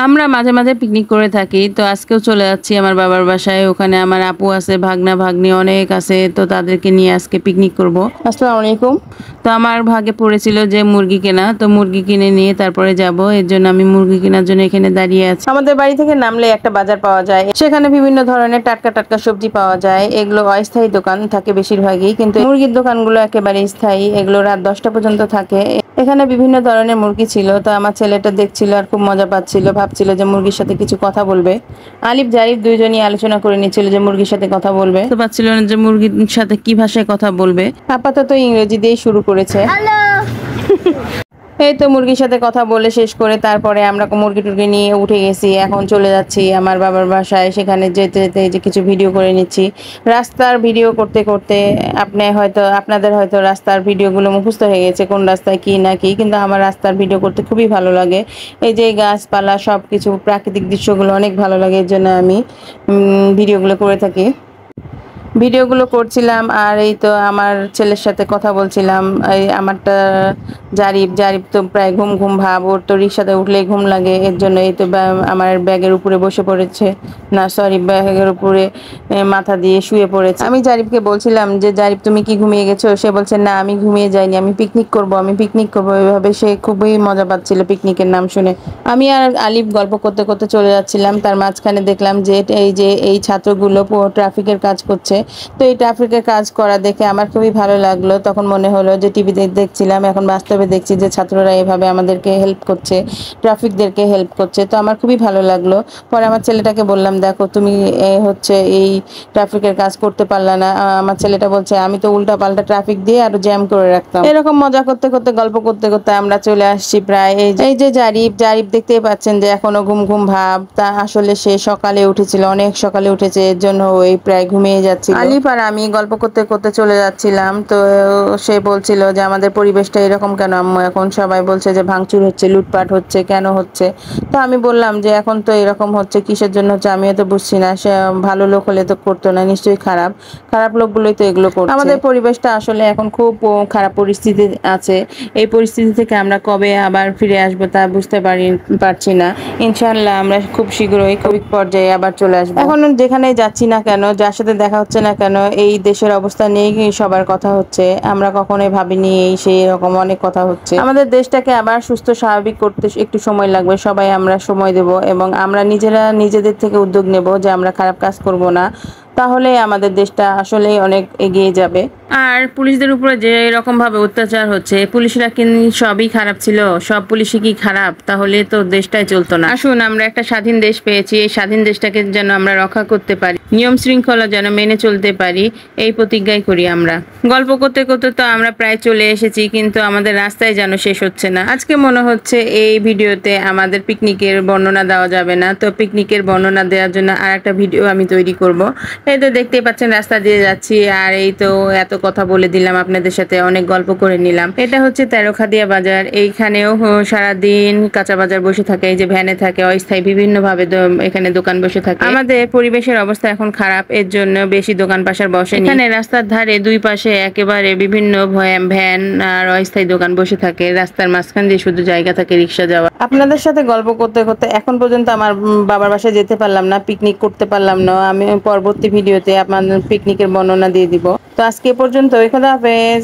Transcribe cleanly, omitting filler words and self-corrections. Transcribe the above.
আমরা মাঝে মাঝে পিকনিক করে থাকি। তো আজকেও চলে যাচ্ছি আমার বাবার বাসায়। ওখানে আমার আপু আছে, ভাগনা ভাগ্নি অনেক আছে। তো তাদেরকে নিয়ে আজকে পিকনিক করব। আসসালামু আলাইকুম। তো আমার ভাগে পড়েছিল যে মুরগি কেনা, তো মুরগি কিনে নিয়ে তারপরে যাব। এর জন্য আমি মুরগি কেনার জন্য এখানে দাঁড়িয়ে আছি। আমাদের বাড়ি থেকে নামলে একটা বাজার পাওয়া যায়, সেখানে বিভিন্ন ধরনের টাটকা টাটকা সবজি পাওয়া যায়। এগুলো অস্থায়ী দোকান থাকে বেশিরভাগই, কিন্তু মুরগির দোকানগুলো একেবারে স্থায়ী। এগুলো রাত 10টা পর্যন্ত থাকে। এখানে বিভিন্ন ধরনের মুরগি ছিল। তো আমার ছেলেটা দেখছিল আর খুব মজা পাচ্ছিল, ভাবছিল যে মুরগির সাথে কিছু কথা বলবে। আলিফ জারিফ দুইজনই আলোচনা করে নিচ্ছিল যে মুরগির সাথে কথা বলবে, তো পাচ্ছিল না যে মুরগির সাথে কি ভাষায় কথা বলবে। আপাতত ইংরেজি দিয়েই শুরু করেছে। এই তো মুরগির সাথে কথা বলে শেষ করে তারপরে আমরা মুরগি টুরগি নিয়ে উঠে গেছি। এখন চলে যাচ্ছি আমার বাবার বাসায়। সেখানে যেতে যেতে এই যে কিছু ভিডিও করে নিচ্ছি। রাস্তার ভিডিও করতে করতে আপনাদের হয়তো রাস্তার ভিডিওগুলো মুখস্থ হয়ে গেছে, কোন রাস্তায় কি না কি, কিন্তু আমার রাস্তার ভিডিও করতে খুবই ভালো লাগে। এই যে গাছপালা সব কিছু প্রাকৃতিক দৃশ্যগুলো অনেক ভালো লাগে, এর জন্য আমি ভিডিওগুলো করে থাকি। ভিডিওগুলো করছিলাম আর এই তো আমার ছেলের সাথে কথা বলছিলাম। এই আমারটা জারিফ জারিফ তো প্রায় ঘুম ঘুম ভাব, ওর তো রিক্সাতে উঠলেই ঘুম লাগে। এর জন্য এই তো আমার ব্যাগের উপরে বসে পড়েছে, না সরি ব্যাগের উপরে মাথা দিয়ে শুয়ে পড়েছে। আমি জারিফকে বলছিলাম যে জারিফ তুমি কি ঘুমিয়ে গেছো? সে বলছে না আমি ঘুমিয়ে যাইনি, আমি পিকনিক করব, আমি পিকনিক করবো। এভাবে সে খুবই মজা পাচ্ছিল পিকনিকের নাম শুনে। আমি আর আলিফ গল্প করতে করতে চলে যাচ্ছিলাম। তার মাঝখানে দেখলাম যে এই ছাত্রগুলো ট্রাফিকের কাজ করছে। তো এই ট্রাফিকের কাজ করা দেখে আমার খুবই ভালো লাগলো। তখন মনে হলো যে টিভিতে দেখছিলাম, এখন বাস্তবে দেখছি যে ছাত্ররা এভাবে আমাদেরকে হেল্প করছে, ট্রাফিকদেরকে হেল্প করছে। তো আমার খুবই ভালো লাগলো। পরে আমার ছেলেটাকে বললাম দেখো তুমি হচ্ছে এই ট্রাফিকের কাজ করতে পারলা না। আমার ছেলেটা বলছে আমি তো উল্টা পাল্টা ট্রাফিক দিয়ে আরো জ্যাম করে রাখতাম। এরকম মজা করতে করতে গল্প করতে করতে আমরা চলে আসছি প্রায় এই যে জারিফ জারিফ দেখতেই পাচ্ছেন যে এখনো ঘুম ঘুম ভাব। তা আসলে সে সকালে উঠেছিল, অনেক সকালে উঠেছে, এর জন্য ওই প্রায় ঘুমিয়ে যাচ্ছিল। আলিফ আর আমি গল্প করতে করতে চলে যাচ্ছিলাম। তো সে বলছিল যে আমাদের পরিবেশটা এরকম কেন আম্মু, এখন সবাই বলছে যে ভাঙচুর হচ্ছে, লুটপাট হচ্ছে, কেন হচ্ছে? তো আমি বললাম যে এখন তো এরকম হচ্ছে, কিসের জন্য হচ্ছে আমিও তো বুঝছি না। সে ভালো লোক হলে তো করতো না, নিশ্চয়ই খারাপ খারাপ লোকগুলোই তো এগুলো করছে। আমাদের পরিবেশটা আসলে এখন খুব খারাপ পরিস্থিতি আছে। এই পরিস্থিতি থেকে আমরা কবে আবার ফিরে আসবো তা বুঝতে পারছি না। ইনশাআল্লাহ আমরা খুব শীঘ্রই কোভিড পর্যায়ে আবার চলে আসবো। এখন যেখানে যাচ্ছি না কেন, যার সাথে দেখা হচ্ছে না কেন, এই দেশের অবস্থা নিয়েই সবার কথা হচ্ছে। আমরা কখনোই ভাবিনি এই সেই রকম অনেক কথা হচ্ছে। আমাদের দেশটাকে আবার সুস্থ স্বাভাবিক করতে একটু সময় লাগবে, সবাই আমরা সময় দেব এবং আমরা নিজেদের থেকে উদ্যোগ নেব যে আমরা খারাপ কাজ করব না। তাহলে আমাদের দেশটা আসলেই অনেক এগিয়ে যাবে। আর পুলিশদের উপরে যে এরকম ভাবে অত্যাচার হচ্ছে, পুলিশরা কি সবই খারাপ ছিল? সব পুলিশই কি খারাপ? তাহলে তো দেশটাই চলতো না। আসুন আমরা একটা স্বাধীন দেশ পেয়েছি, এই স্বাধীন দেশটাকে যেন আমরা রক্ষা করতে পারি, নিয়ম শৃঙ্খলা যেন মেনে চলতে পারি, এই প্রতিজ্ঞাই করি আমরা। গল্প করতে করতে তো আমরা প্রায় চলে এসেছি, কিন্তু আমাদের রাস্তায় যেন শেষ হচ্ছে না। আজকে মনে হচ্ছে এই ভিডিওতে আমাদের পিকনিকের বর্ণনা দেওয়া যাবে না। তো পিকনিকের বর্ণনা দেওয়ার জন্য আর একটা ভিডিও আমি তৈরি করব। এই তো দেখতেই পাচ্ছেন রাস্তা দিয়ে যাচ্ছি, আর এই তো এত কথা বলে দিলাম আপনাদের সাথে, অনেক গল্প করে নিলাম। এটা হচ্ছে তেরোখাদিয়া বাজার। এইখানেও সারাদিন কাঁচা বাজার বসে থাকে, এই যে ভ্যানে থাকে, অস্থায়ী বিভিন্ন ভাবে এখানে দোকান বসে থাকে। আমাদের পরিবেশের অবস্থা এখন খারাপ, এর জন্য বেশি দোকান পাশার বসে। এখানে রাস্তার ধারে দুই পাশে একেবারে বিভিন্ন ভ্যান আর অস্থায়ী দোকান বসে থাকে। রাস্তার মাঝখান দিয়ে শুধু জায়গা থাকে রিক্সা যাওয়া। আপনাদের সাথে গল্প করতে করতে এখন পর্যন্ত আমার বাবার বাসায় যেতে পারলাম না, পিকনিক করতে পারলাম না। আমি পরবর্তী ভিডিওতে আপনাদের পিকনিকের বর্ণনা দিয়ে দিব। তো আজকে পর্যন্ত, খোদা হাফেজ।